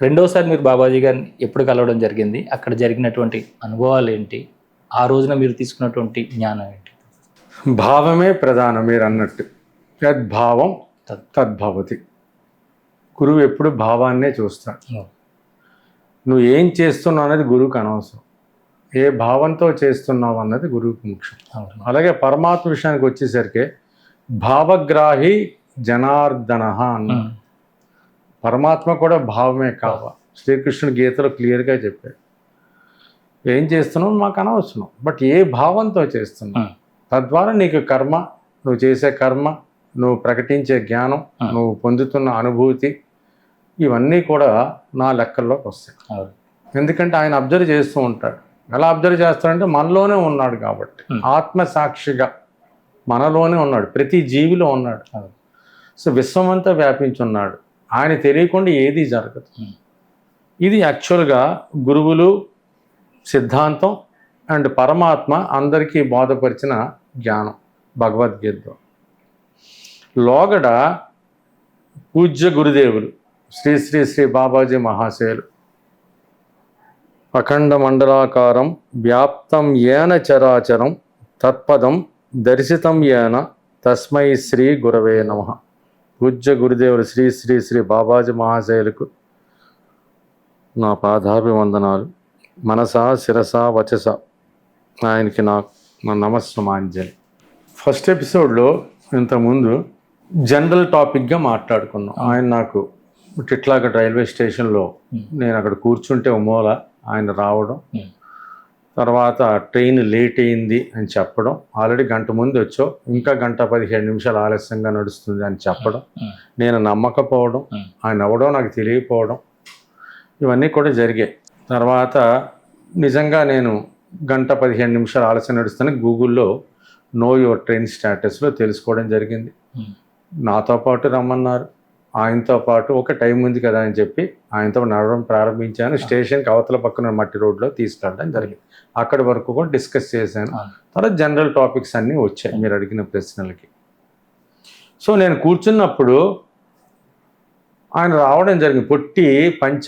రెండోసారి మీరు బాబాజీ గారిని ఎప్పుడు కలవడం జరిగింది? అక్కడ జరిగినటువంటి అనుభవాలు ఏంటి? ఆ రోజున మీరు తీసుకున్నటువంటి జ్ఞానం ఏంటి? భావమే ప్రధానం మీరు అన్నట్టు. యద్భావం తద్భవతి. గురువు ఎప్పుడు భావాన్నే చూస్తాడు. నువ్వు ఏం చేస్తున్నావు అనేది గురువుకి అనవసరం. ఏ భావంతో చేస్తున్నావు అన్నది గురువుకి ముఖ్యం. అలాగే పరమాత్మ విషయానికి వచ్చేసరికి భావగ్రాహి జనార్దన అన్నాడు. పరమాత్మ కూడా భావమే కావాలి. శ్రీకృష్ణుడు గీతలో క్లియర్గా చెప్పాడు. ఏం చేస్తున్నావు మాకు అనవసరం, బట్ ఏ భావంతో చేస్తున్నావు తద్వారా నీకు కర్మ, నువ్వు చేసే కర్మ, నువ్వు ప్రకటించే జ్ఞానం, నువ్వు పొందుతున్న అనుభూతి, ఇవన్నీ కూడా నా లెక్కల్లోకి వస్తాయి. ఎందుకంటే ఆయన అబ్జర్వ్ చేస్తూ ఉంటాడు. ఎలా అబ్జర్వ్ చేస్తాడంటే మనలోనే ఉన్నాడు కాబట్టి, ఆత్మసాక్షిగా మనలోనే ఉన్నాడు, ప్రతి జీవిలో ఉన్నాడు. సో విశ్వమంతా వ్యాపించున్నాడు. ఆయన తెలియకుండా ఏది జరగదు. ఇది యాక్చువల్గా గురువులు సిద్ధాంతం అండ్ పరమాత్మ అందరికీ బోధపరిచిన జ్ఞానం భగవద్గీతలో. లోగడ పూజ్య గురుదేవులు శ్రీ శ్రీ శ్రీ బాబాజీ మహాశయులు అఖండ మండలాకారం వ్యాప్తం ఏన చరాచరం తత్పదం దర్శితం ఏన తస్మై శ్రీ గురవే నమః. పూజ్య గురుదేవులు శ్రీ శ్రీ శ్రీ బాబాజీ మహాశయులకు నా పాదాభివందనాలు. మనసా శిరస వచస ఆయనకి నా నమస్సుమాంజలి. ఫస్ట్ ఎపిసోడ్లో ఇంతకుముందు జనరల్ టాపిక్గా మాట్లాడుకున్నాం. ఆయన నాకు టిట్లాగఢ్ రైల్వే స్టేషన్లో నేను అక్కడ కూర్చుంటే మూల ఆయన రావడం, తర్వాత ట్రైన్ లేట్ అయింది అని చెప్పడం, ఆల్రెడీ గంట ముందు వచ్చో ఇంకా గంట 15 నిమిషాలు ఆలస్యంగా నడుస్తుంది అని చెప్పడం, నేను నమ్మకపోవడం, ఆయన అవ్వడం నాకు తెలియకపోవడం, ఇవన్నీ కూడా జరిగాయి. తర్వాత నిజంగా నేను గంట 15 నిమిషాలు ఆలస్యం నడుస్తాను గూగుల్లో నో యువర్ ట్రైన్ స్టేటస్లో తెలుసుకోవడం జరిగింది. నాతో పాటు రమ్మన్నారు, ఆయనతో పాటు ఒక టైం ఉంది కదా అని చెప్పి ఆయనతో నడవడం ప్రారంభించాను. స్టేషన్కి అవతల పక్కన మట్టి రోడ్లో తీసుకెళ్ళడం జరిగింది. అక్కడి వరకు కూడా డిస్కస్ చేశాను. తర్వాత జనరల్ టాపిక్స్ అన్నీ వచ్చాయి మీరు అడిగిన ప్రశ్నలకి. సో నేను కూర్చున్నప్పుడు ఆయన రావడం జరిగింది. పొట్టి పంచ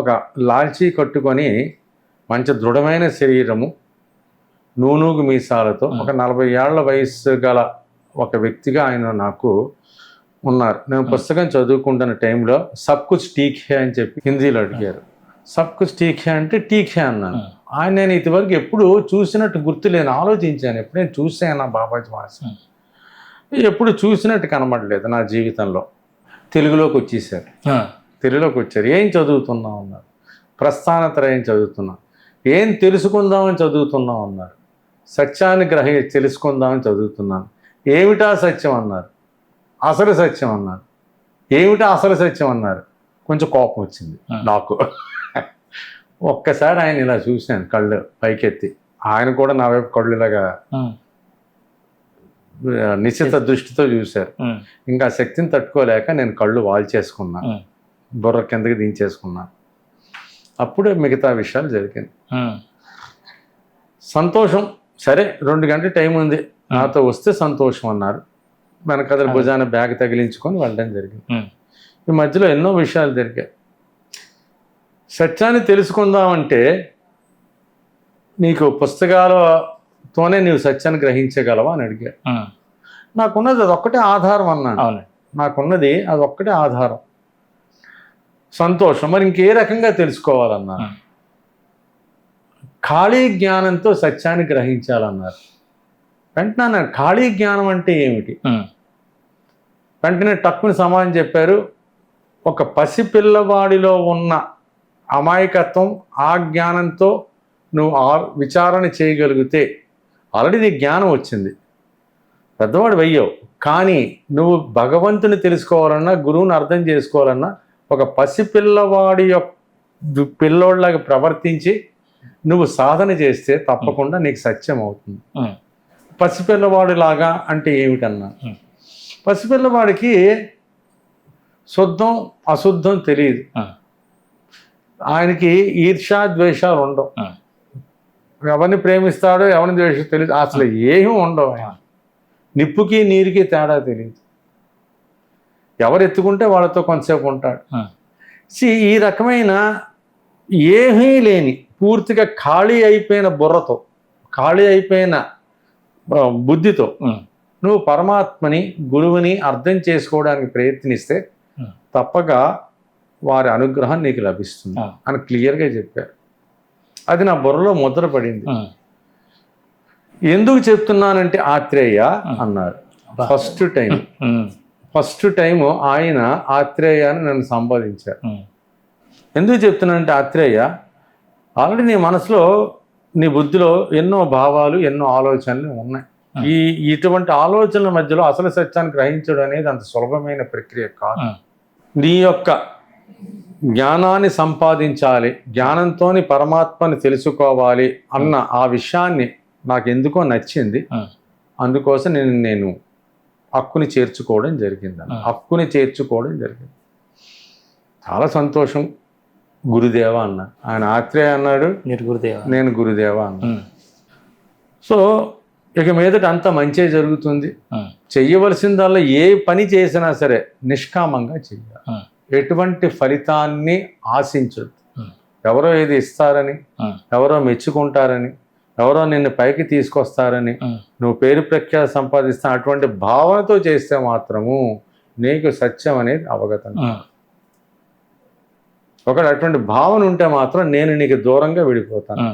ఒక లాల్చీ కట్టుకొని మంచి దృఢమైన శరీరము, నూనూగు మీసాలతో ఒక 40 ఏళ్ల వయసు గల ఒక వ్యక్తిగా ఆయన నాకు ఉన్నారు. నేను పుస్తకం చదువుకుంటున్న టైంలో సబ్ కుచ్ ఠీక్ హే అని చెప్పి హిందీలో అడిగారు. సబ్ కుచ్ ఠీక్ హే అంటే ఠీక్ హే అన్నాను. ఆయన నేను ఇదివరకు ఎప్పుడు చూసినట్టు గుర్తులేను, ఆలోచించాను ఎప్పుడైనా చూసాను బాబాజీ మాస్టర్, ఎప్పుడు చూసినట్టు కనబడలేదు నా జీవితంలో. తెలుగులోకి వచ్చేసారు. తెలుగులోకి వచ్చారు. ఏం చదువుతున్నావు అన్నారు. ప్రస్థానత్రయం చదువుతున్నాం. ఏం తెలుసుకుందామని చదువుతున్నాం అన్నారు. సత్యాన్ని తెలుసుకుందామని చదువుతున్నాను. ఏమిటా సత్యం అన్నారు. అసలు సత్యం అన్నారు. ఏమిటా అసలు సత్యం అన్నారు. కొంచెం కోపం వచ్చింది నాకు. ఒక్కసారి ఆయన ఇలా చూశాను కళ్ళు పైకెత్తి. ఆయన కూడా నా వైపు కళ్ళు ఇలాగా నిశ్చిత దృష్టితో చూశారు. ఇంకా శక్తిని తట్టుకోలేక నేను కళ్ళు వాల్చేసుకున్నా, బుర్ర కిందకి దించేసుకున్నా. అప్పుడే మిగతా విషయాలు జరిగింది. సంతోషం, సరే 2 గంటల టైం ఉంది, నాతో వస్తే సంతోషం అన్నారు. వెనకదల భుజాన బ్యాగ్ తగిలించుకొని వెళ్ళడం జరిగింది. ఈ మధ్యలో ఎన్నో విషయాలు జరిగాయి. సత్యాన్ని తెలుసుకుందామంటే నీకు పుస్తకాలతోనే నీవు సత్యాన్ని గ్రహించగలవా అని అడిగారు. నాకున్నది అదొక్కటే ఆధారం అన్నాను. నాకున్నది అదొక్కటే ఆధారం. సంతోషం, మరి ఇంకే రకంగా తెలుసుకోవాలన్నారు. ఖాళీ జ్ఞానంతో సత్యాన్ని గ్రహించాలన్నారు. వెంటనే ఖాళీ జ్ఞానం అంటే ఏమిటి? వెంటనే టక్కుని సమాధానం చెప్పారు. ఒక పసిపిల్లవాడిలో ఉన్న అమాయకత్వం, ఆ జ్ఞానంతో నువ్వు విచారణ చేయగలిగితే ఆల్రెడీ నీ జ్ఞానం వచ్చింది, పెద్దవాడు వెయ్యవు. కానీ నువ్వు భగవంతుని తెలుసుకోవాలన్నా, గురువుని అర్థం చేసుకోవాలన్నా ఒక పసిపిల్లవాడి పిల్లోళ్ళగా ప్రవర్తించి నువ్వు సాధన చేస్తే తప్పకుండా నీకు సత్యం అవుతుంది. పసిపిల్లవాడు లాగా అంటే ఏమిటన్నా, పసిపిల్లవాడికి శుద్ధం అశుద్ధం తెలియదు. ఆయనకి ఈర్ష్య ద్వేషాలు ఉండవు. ఎవరిని ప్రేమిస్తాడో ఎవరిని ద్వేషం తెలియదు. అసలు ఏమీ ఉండవు. ఆయన నిప్పుకి నీరుకి తేడా తెలియదు. ఎవరు ఎత్తుకుంటే వాళ్ళతో కొంతసేపు ఉంటాడు. ఈ రకమైన ఏమీ లేని పూర్తిగా ఖాళీ అయిపోయిన బుర్రతో, ఖాళీ అయిపోయిన బుద్ధితో నువ్వు పరమాత్మని, గురువుని అర్థం చేసుకోవడానికి ప్రయత్నిస్తే తప్పక వారి అనుగ్రహం నీకు లభిస్తుంది అని క్లియర్గా చెప్పారు. అది నా బుర్రలో ముద్ర పడింది. ఎందుకు చెప్తున్నానంటే ఆత్రేయ అన్నారు. ఫస్ట్ టైం ఆయన ఆత్రేయ అని నన్ను సంబోధించారు. ఎందుకు చెప్తున్నానంటే ఆత్రేయ, ఆల్రెడీ నీ మనసులో, నీ బుద్ధిలో ఎన్నో భావాలు, ఎన్నో ఆలోచనలు ఉన్నాయి. ఇటువంటి ఆలోచనల మధ్యలో అసలు సత్యాన్ని గ్రహించడం అనేది అంత సులభమైన ప్రక్రియ కాదు. నీ యొక్క జ్ఞానాన్ని సంపాదించాలి, జ్ఞానంతోని పరమాత్మని తెలుసుకోవాలి అన్న ఆ విషయాన్ని నాకు ఎందుకో నచ్చింది. అందుకోసం నేను హక్కుని చేర్చుకోవడం జరిగింది. చాలా సంతోషం. గురుదేవ అన్న, ఆయన ఆత్రేయ అన్నాడు, నేను గురుదేవ అన్నా. సో ఇక మీదట అంతా మంచే జరుగుతుంది. చెయ్యవలసిందల్లా ఏ పని చేసినా సరే నిష్కామంగా చెయ్యాలి. ఎటువంటి ఫలితాన్ని ఆశించదు. ఎవరో ఏది ఇస్తారని, ఎవరో మెచ్చుకుంటారని, ఎవరో నిన్ను పైకి తీసుకొస్తారని, నువ్వు పేరు ప్రఖ్యాతి సంపాదిస్తా అటువంటి భావనతో చేస్తే మాత్రము నీకు సత్యం అనేది అవగతం. ఒకటి అటువంటి భావన ఉంటే మాత్రం నేను నీకు దూరంగా విడిపోతాను.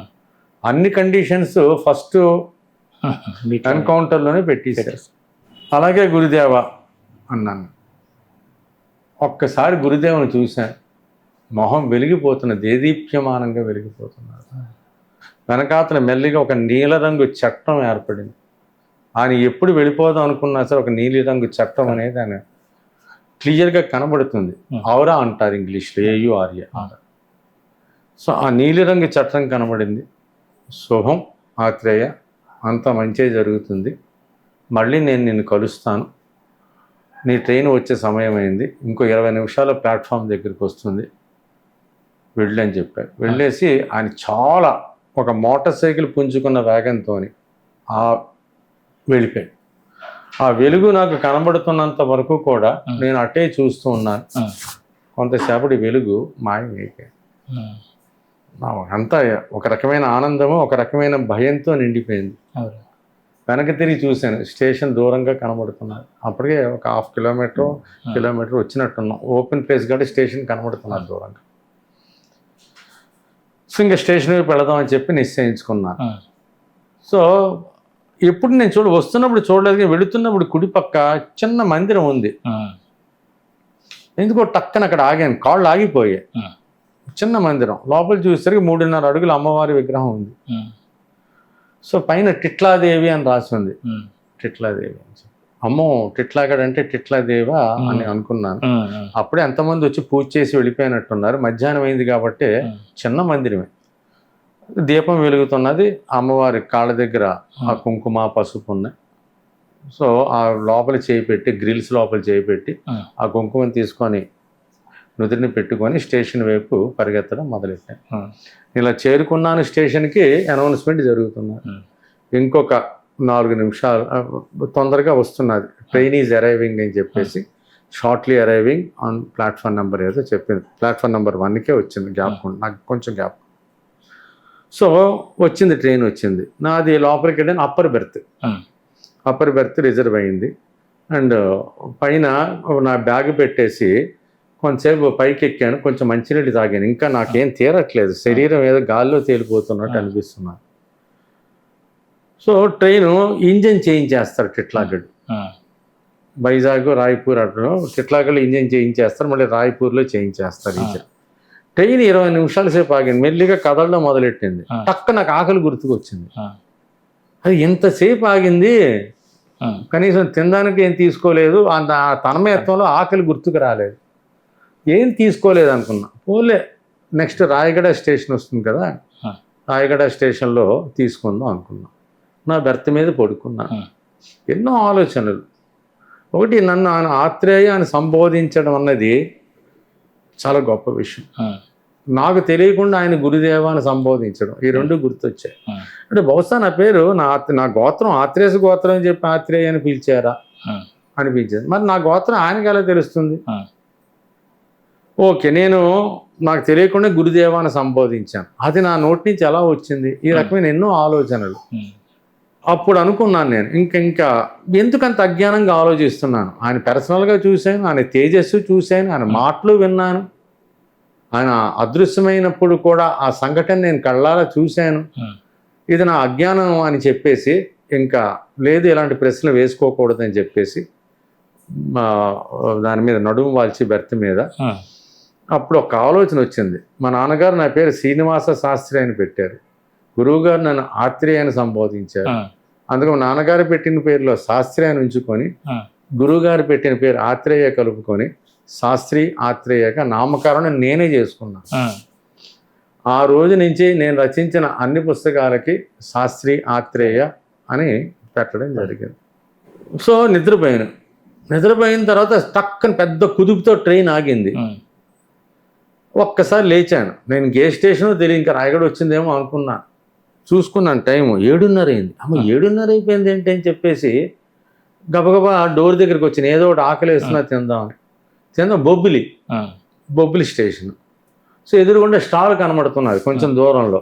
అన్ని కండిషన్స్ ఫస్ట్ ఎన్కౌంటర్లోనే పెట్టేశారు. అలాగే గురుదేవ అన్నాను. ఒక్కసారి గురుదేవుని చూశాను. మొహం వెలిగిపోతున్న, దేదీప్యమానంగా వెలిగిపోతున్నారు. వెనకాతల మెల్లిగా ఒక నీలరంగు చట్టం ఏర్పడింది. ఆయన ఎప్పుడు వెళ్ళిపోదాం అనుకున్నా సరే ఒక నీలిరంగు చట్టం అనేది ఆయన క్లియర్గా కనబడుతుంది. ఔరా అంటారు ఇంగ్లీష్లో, AURA. సో ఆ నీలిరంగు చట్టం కనబడింది. శుభం ఆత్రేయ, అంత మంచి జరుగుతుంది. మళ్ళీ నేను నిన్ను కలుస్తాను. నీ ట్రైన్ వచ్చే సమయం అయింది, ఇంకో 20 నిమిషాల ప్లాట్ఫామ్ దగ్గరికి వస్తుంది, వెళ్ళని చెప్పారు. వెళ్ళేసి ఆయన చాలా ఒక మోటార్ సైకిల్ పుంజుకున్న వేగంతో వెళ్ళిపోయాడు. ఆ వెలుగు నాకు కనబడుతున్నంత వరకు కూడా నేను అటే చూస్తూ ఉన్నాను. కొంతసేపటి వెలుగు మాయమైపోయాడు. అంతా ఒక రకమైన ఆనందము, ఒక రకమైన భయంతో నిండిపోయింది. వెనక్కి తిరిగి చూశాను, స్టేషన్ దూరంగా కనబడుతున్నారు. అప్పటికే ఒక 1/2 కిలోమీటర్ వచ్చినట్టున్నాం. ఓపెన్ ప్లేస్ కాబట్టి స్టేషన్ కనబడుతున్నారు దూరంగా. సో ఇంకా స్టేషన్ వైపు వెళదామని చెప్పి నిశ్చయించుకున్నాను. సో ఎప్పుడు నేను వస్తున్నప్పుడు చూడలేదు, కానీ వెళుతున్నప్పుడు కుడి పక్క చిన్న మందిరం ఉంది. ఎందుకో టక్కన అక్కడ ఆగాను, కాళ్ళు ఆగిపోయాయి. చిన్న మందిరం లోపల చూసేసరికి 3.5 అడుగుల అమ్మవారి విగ్రహం ఉంది. సో పైన టిట్లాదేవి అని రాసి ఉంది. టిట్లాదేవి అని చెప్పి, అమ్మో టిట్లాగడ్ అంటే టిట్లాదేవా అని అనుకున్నాను. అప్పుడే ఎంతమంది వచ్చి పూజ చేసి వెళ్ళిపోయినట్టున్నారు. మధ్యాహ్నం అయింది కాబట్టి చిన్న మందిరమే. దీపం వెలుగుతున్నది. అమ్మవారి కాళ్ళ దగ్గర ఆ కుంకుమ, పసుపు ఉన్నాయి. సో ఆ లోపల చేయి పెట్టి, గ్రిల్స్ లోపల చేయి పెట్టి ఆ కుంకుమని తీసుకొని నుదిరిని పెట్టుకొని స్టేషన్ వైపు పరిగెత్తడం మొదలెట్టాను. ఇలా చేరుకున్నాను స్టేషన్కి. అనౌన్స్మెంట్ జరుగుతున్నారు. ఇంకొక 4 నిమిషాలు తొందరగా వస్తున్నది, ట్రైన్ ఈజ్ అరైవింగ్ అని చెప్పేసి, shortly arriving on platform number ఏదో చెప్పింది. ప్లాట్ఫామ్ నెంబర్ 1కే వచ్చింది. గ్యాప్ నాకు కొంచెం గ్యాప్. సో వచ్చింది, ట్రైన్ వచ్చింది. నాది లోపలికి వెళ్ళాను. అప్పర్ బెర్త్ రిజర్వ్ అయింది. అండ్ పైన నా బ్యాగ్ పెట్టేసి కొంతసేపు పైకి ఎక్కాను. కొంచెం మంచినీళ్ళు తాగాను. ఇంకా నాకేం తీరట్లేదు, శరీరం ఏదో గాల్లో తేలిపోతున్నట్టు అనిపిస్తున్నాను. సో ట్రైను ఇంజన్ చేయించేస్తారు టిట్లాగడ్. వైజాగ్, రాయ్పూర్ అటు టిట్లాగడ్లో ఇంజన్ చేయించేస్తారు, మళ్ళీ రాయ్పూర్లో చేయించేస్తారు ఇంజన్. ట్రైన్ 20 నిమిషాల సేపు ఆగింది. మెల్లిగా కదలడం మొదలెట్టింది. టక్క నాకు ఆకలి గుర్తుకొచ్చింది. అది ఎంతసేపు ఆగింది, కనీసం తినడానికి ఏం తీసుకోలేదు. ఆ తన్మయత్వంలో ఆకలి గుర్తుకు రాలేదు, ఏం తీసుకోలేదు అనుకున్నా. పోలే, నెక్స్ట్ రాయగడ స్టేషన్ వస్తుంది కదా, రాయగడ స్టేషన్లో తీసుకుందాం అనుకున్నా. నా బెర్త్ మీద పడుకున్నాను. ఎన్నో ఆలోచనలు. ఒకటి, నన్ను ఆయన ఆత్రేయ అని సంబోధించడం అన్నది చాలా గొప్ప విషయం. నాకు తెలియకుండా ఆయన గురుదేవ అని సంబోధించడం, ఈ రెండు గుర్తొచ్చాయి. అంటే బహుశా నా పేరు, నా గోత్రం ఆత్రేయ గోత్రం అని చెప్పి ఆత్రేయ అని పిలిచారా అనిపించింది. మరి నా గోత్రం ఆయనకి ఎలా తెలుస్తుంది? ఓకే, నాకు తెలియకుండా గురుదేవాన్ని సంబోధించాను. అది నా నోటి నుంచి ఎలా వచ్చింది? ఈ రకమైన ఎన్నో ఆలోచనలు. అప్పుడు అనుకున్నాను నేను, ఇంకా ఎందుకంత అజ్ఞానంగా ఆలోచిస్తున్నాను. ఆయన పర్సనల్గా చూశాను, ఆయన తేజస్సు చూశాను, ఆయన మాటలు విన్నాను, ఆయన అదృశ్యమైనప్పుడు కూడా ఆ సంఘటన నేను కళ్ళారా చూశాను. ఇది నా అజ్ఞానం అని చెప్పేసి ఇంకా లేదు, ఇలాంటి ప్రశ్నలు వేసుకోకూడదని చెప్పేసి దాని మీద నడుము వాల్చి బెర్త్ మీద అప్పుడు ఒక ఆలోచన వచ్చింది. మా నాన్నగారు నా పేరు శ్రీనివాస శాస్త్రి అని పెట్టారు, గురువుగారు నన్ను ఆత్రేయ అని సంబోధించారు. అందుకు మా నాన్నగారు పెట్టిన పేరులో శాస్త్రి అని ఉంచుకొని గురువుగారు పెట్టిన పేరు ఆత్రేయ కలుపుకొని శాస్త్రి ఆత్రేయగా నామకరణం నేనే చేసుకున్నాను. ఆ రోజు నుంచి నేను రచించిన అన్ని పుస్తకాలకి శాస్త్రి ఆత్రేయ అని పెట్టడం జరిగింది. సో నిద్రపోయిన తర్వాత టక్కన పెద్ద కుదుపుతో ట్రైన్ ఆగింది. ఒక్కసారి లేచాను. నేను ఏ స్టేషనో తెలియదు, ఇంకా రాయగడ వచ్చిందేమో అనుకున్నా. చూసుకున్నాను టైము 7:30 అయింది. 7:30 అయిపోయింది ఏంటి అని చెప్పేసి గబగబా డోర్ దగ్గరికి వచ్చిన, ఏదో ఒకటి ఆకలి వేస్తున్నా తిందాం బొబ్బిలి స్టేషన్. సో ఎదురుగుండా స్టాల్ కనబడుతున్నది కొంచెం దూరంలో.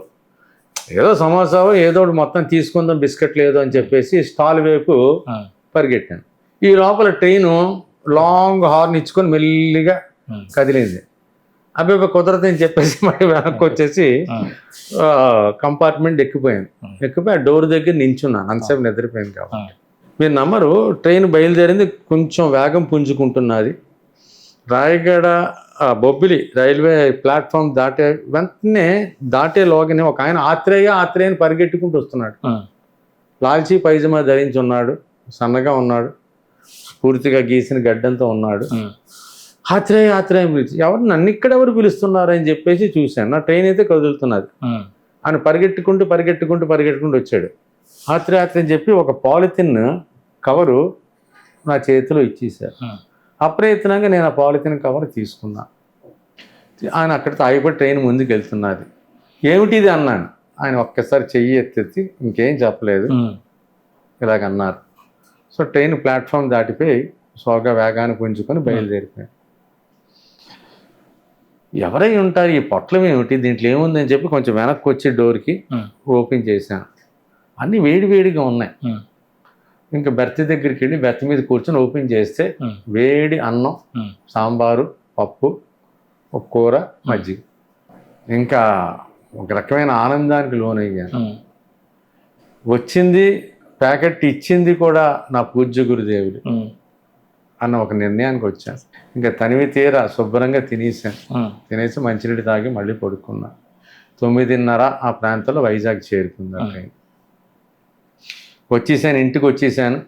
ఏదో సమోసావో ఏదో ఒకటి మొత్తం తీసుకుందాం, బిస్కెట్ లేదు అని చెప్పేసి స్టాల్ వైపు పరిగెట్టాను. ఈ లోపల ట్రైను లాంగ్ హార్న్ ఇచ్చుకొని మెల్లిగా కదిలింది. అబ్బాయి కుదరదని చెప్పేసి మళ్ళీ వెనక్కి వచ్చేసి కంపార్ట్మెంట్ ఎక్కిపోయి ఆ డోర్ దగ్గర నించున్నాను. అంతసేపు నిద్రపోయాను కాబట్టి. మీరు నమ్మరు, ట్రైన్ బయలుదేరింది, కొంచెం వేగం పుంజుకుంటున్నది. రాయగడ బొబ్బిలి రైల్వే ప్లాట్ఫామ్ దాటేలోగానే ఒక ఆయన ఆత్రేయ అని పరిగెట్టుకుంటూ వస్తున్నాడు. లాల్చీ పైజమా ధరించి ఉన్నాడు, సన్నగా ఉన్నాడు, పూర్తిగా గీసిన గడ్డంతో ఉన్నాడు. ఆత్రేయ పిలిచి, నన్ను ఇక్కడ ఎవరు పిలుస్తున్నారు అని చెప్పేసి చూశాను. నా ట్రైన్ అయితే కదులుతున్నది. ఆయన పరిగెట్టుకుంటూ వచ్చాడు. ఆత్రేయ అని చెప్పి ఒక పాలిథిన్ కవరు నా చేతిలో ఇచ్చేశారు. అప్రయత్నంగా నేను ఆ పాలిథిన్ కవర్ తీసుకున్నా. ఆయన అక్కడితో ఆగిపోయి ట్రైన్ ముందుకు వెళ్తున్నది. ఏమిటిది అన్నాను. ఆయన ఒక్కసారి చెయ్యి ఎత్తి ఇంకేం చెప్పలేదు, ఇలాగన్నారు. సో ట్రైన్ ప్లాట్ఫామ్ దాటిపోయి సోగా వేగాన్ని పుంజుకొని బయలుదేరిపోయాను. ఎవరై ఉంటారు, ఈ పొట్లం ఏమిటి, దీంట్లో ఏముందని చెప్పి కొంచెం వెనక్కి వచ్చి డోర్కి ఓపెన్ చేశాను. అన్నీ వేడిగా ఉన్నాయి. ఇంకా బెర్త్ దగ్గరికి వెళ్ళి బెర్త్ మీద కూర్చొని ఓపెన్ చేస్తే వేడి అన్నం, సాంబారు, పప్పు, ఒక కూర, మజ్జిగ. ఇంకా ఒక రకమైన ఆనందానికి లోనయ్యాను. వచ్చింది ప్యాకెట్ ఇచ్చింది కూడా నా పూజ్య గురుదేవుడు అన్న ఒక నిర్ణయానికి వచ్చాను. ఇంకా తనివి తీరా శుభ్రంగా తినేసి మంచినీళ్ళు తాగి మళ్ళీ పడుకున్నా. 9:30 ఆ ప్రాంతంలో వైజాగ్ చేరుకుంది. ఇంటికి వచ్చేసాను.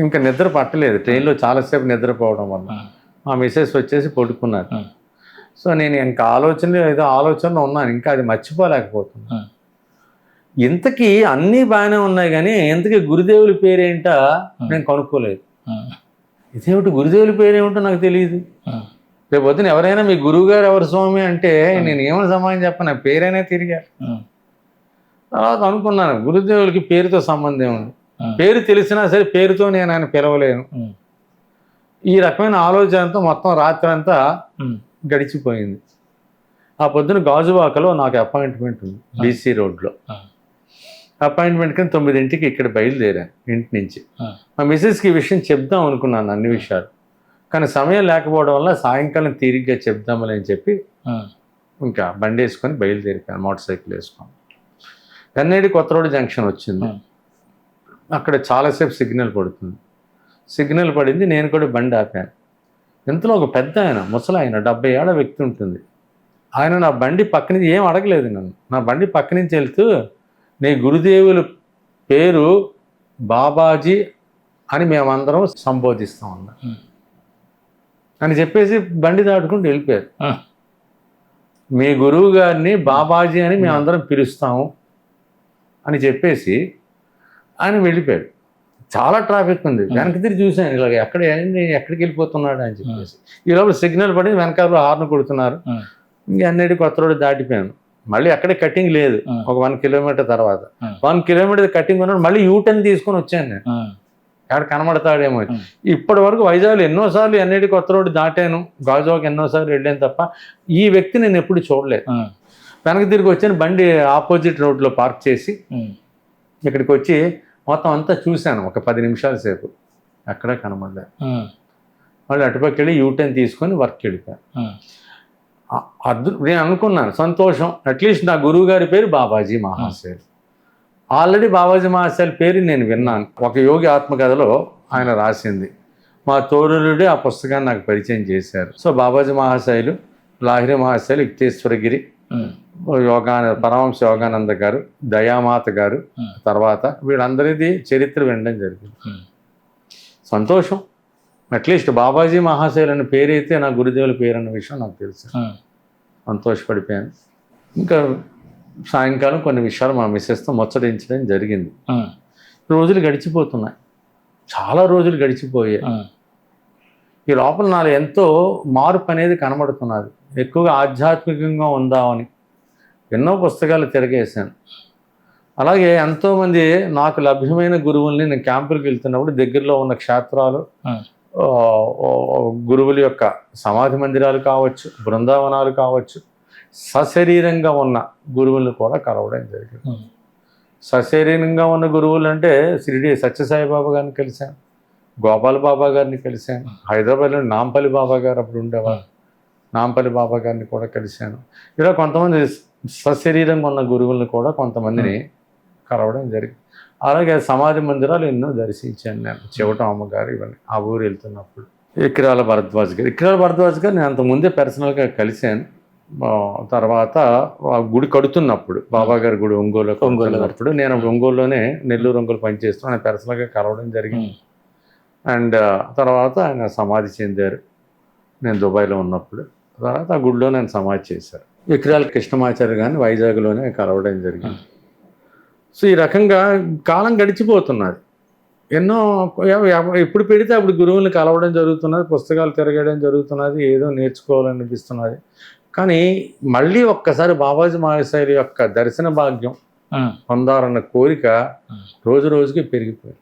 ఇంకా నిద్ర పట్టలేదు, ట్రైన్లో చాలాసేపు నిద్రపోవడం వల్ల. మా మిసెస్ వచ్చేసి పడుకున్నారు. సో నేను ఇంకా ఆలోచనలో ఉన్నాను, ఇంకా అది మర్చిపోలేకపోతున్నా. ఇంతకీ అన్నీ బాగానే ఉన్నాయి కానీ ఇంతకీ గురుదేవుల పేరేంటా నేను కనుక్కోలేదు. ఇదేమిటి గురుదేవుల పేరేమిటో నాకు తెలియదు. రేపు పొద్దున ఎవరైనా మీ గురువు గారు ఎవరు స్వామి అంటే నేను ఏమని సమాధానం చెప్పను, నా పేరైనా తిరిగారు. తర్వాత అనుకున్నాను, గురుదేవులకి పేరుతో సంబంధం ఉంది, పేరు తెలిసినా సరే పేరుతో నేను ఆయన పిలవలేను. ఈ రకమైన ఆలోచనతో మొత్తం రాత్రి అంతా గడిచిపోయింది. ఆ పొద్దున గాజువాకలో నాకు అపాయింట్మెంట్ ఉంది, బీసీ రోడ్లో. అపాయింట్మెంట్ కింద 9ంటికి ఇక్కడ బయలుదేరాను ఇంటి నుంచి. మా మిసెస్కి ఈ విషయం చెప్దాం అనుకున్నాను, అన్ని విషయాలు. కానీ సమయం లేకపోవడం వల్ల సాయంకాలం తీరిగ్గా చెప్దామని అని చెప్పి ఇంకా బండి వేసుకొని బయలుదేరిపోయాను, మోటార్ సైకిల్ వేసుకొని. కన్నేడి కొత్త రోడ్ జంక్షన్ వచ్చింది. అక్కడ చాలాసేపు సిగ్నల్ పడుతుంది. సిగ్నల్ పడింది, నేను కూడా బండి ఆపాను. ఇంతలో ఒక పెద్ద ఆయన, ముసలి ఆయన, 70 ఏళ్ల వ్యక్తి ఉంటుంది. ఆయన నా బండి పక్క నుంచి ఏం అడగలేదు నన్ను. నా బండి పక్క నుంచి వెళ్తూ, నీ గురుదేవుల పేరు బాబాజీ అని మేమందరం సంబోధిస్తాం అన్నా అని చెప్పేసి బండి దాటుకుంటూ వెళ్ళిపోయారు. మీ గురువు గారిని బాబాజీ అని మేమందరం పిలుస్తాము అని చెప్పేసి ఆయన వెళ్ళిపోయాడు. చాలా ట్రాఫిక్ ఉంది. వెనక్కి తిరిగి చూశాను, ఇలాగ ఎక్కడికి వెళ్ళిపోతున్నాడు అని చెప్పేసి. ఈ లోపల సిగ్నల్ పడి వెనకాల హార్న్ కొడుతున్నారు. ఇంకా అన్నిటి కొత్త రోడ్డు దాటిపోయాను. మళ్ళీ అక్కడే కటింగ్ లేదు. ఒక 1 కిలోమీటర్ తర్వాత 1 కిలోమీటర్ కటింగ్ ఉన్నాడు. మళ్ళీ యూటర్న్ తీసుకొని వచ్చాను నేను. ఎక్కడ కనబడతాడేమో. ఇప్పటి వరకు వైజాగ్లో ఎన్నోసార్లు ఎన్ఐటి కొత్త రోడ్డు దాటాను, గాజువాక్ ఎన్నోసార్లు వెళ్ళాను తప్ప ఈ వ్యక్తి నేను ఎప్పుడు చూడలేదు. వెనక్కి తిరిగి వచ్చాను, బండి ఆపోజిట్ రోడ్లో పార్క్ చేసి ఇక్కడికి వచ్చి మొత్తం అంతా చూశాను ఒక 10 నిమిషాల సేపు. ఎక్కడ కనబడలేదు. మళ్ళీ అటుపక్క వెళ్ళి యూటర్న్ తీసుకొని వర్క్ వెళ్ళిపోయాను. నేను అనుకున్నాను సంతోషం, అట్లీస్ట్ నా గురువు గారి పేరు బాబాజీ మహాశయులు. ఆల్రెడీ బాబాజీ మహాశయుల పేరు నేను విన్నాను. ఒక యోగి ఆత్మకథలో ఆయన రాసింది. మా తోరులుడే ఆ పుస్తకాన్ని నాకు పరిచయం చేశారు. సో బాబాజీ మహాశయులు, లాహిరి మహాశయులు, యుక్తేశ్వరగిరి, పరమహంస యోగానంద గారు, దయామాత గారు, తర్వాత వీళ్ళందరిది చరిత్ర వినడం జరిగింది. సంతోషం, అట్లీస్ట్ బాబాజీ మహాశయులు అనే పేరైతే నా గురుదేవుల పేరు అన్న విషయం నాకు తెలుసు. సంతోషపడిపోయాను. ఇంకా సాయంకాలం కొన్ని విషయాలు మా మిస్సెస్తో ముచ్చటించడం జరిగింది. రోజులు గడిచిపోతున్నాయి, చాలా రోజులు గడిచిపోయాయి. ఈ లోపల నాలో ఎంతో మార్పు అనేది కనబడుతున్నది. ఎక్కువగా ఆధ్యాత్మికంగా ఉందామని ఎన్నో పుస్తకాలు తిరగేశాను. అలాగే ఎంతోమంది నాకు లభ్యమైన గురువుల్ని నేను క్యాంపులకు వెళ్తున్నప్పుడు దగ్గరలో ఉన్న క్షేత్రాలు, గురువుల యొక్క సమాధి మందిరాలు కావచ్చు, బృందావనాలు కావచ్చు, సశరీరంగా ఉన్న గురువులను కూడా కలవడం జరిగింది. సశరీరంగా ఉన్న గురువులు అంటే షిరిడి సత్యసాయిబాబా గారిని కలిశాను, గోపాల్ బాబా గారిని కలిశాను, హైదరాబాద్లో నాంపల్లి బాబా గారు అప్పుడు ఉండేవారు, నాంపల్లి బాబా గారిని కూడా కలిశాను. ఇలా కొంతమంది సశరీరంగా ఉన్న గురువులను కూడా కొంతమందిని కలవడం జరిగింది. అలాగే సమాధి మందిరాలు ఎన్నో దర్శించాను నేను. చెవటం అమ్మగారు ఇవన్నీ ఆ ఊరు వెళ్తున్నప్పుడు. ఇక్రాల భరద్వాజ్ గారు నేను అంతకుముందే పర్సనల్గా కలిశాను. తర్వాత గుడి కడుతున్నప్పుడు, బాబా గారి గుడి ఒంగోలున్నప్పుడు, నేను అప్పుడు ఒంగోలులోనే నెల్లూరు ఒంగోలు పనిచేస్తూ ఆయన పర్సనల్గా కలవడం జరిగింది. అండ్ తర్వాత ఆయన సమాధి చెందారు నేను దుబాయ్లో ఉన్నప్పుడు. తర్వాత ఆ గుడిలో నేను సమాధి చేశారు. ఇక్రాల కృష్ణమాచార్య గారిని వైజాగ్లోనే కలవడం జరిగింది. సో ఈ రకంగా కాలం గడిచిపోతున్నది. ఎన్నో ఎప్పుడు పెడితే అప్పుడు గురువుల్ని కలవడం జరుగుతున్నది, పుస్తకాలు తిరగడం జరుగుతున్నది, ఏదో నేర్చుకోవాలనిపిస్తున్నది. కానీ మళ్ళీ ఒక్కసారి బాబాజీ మహాశయుల యొక్క దర్శన భాగ్యం పొందాలన్న కోరిక రోజు రోజుకి పెరిగిపోయింది.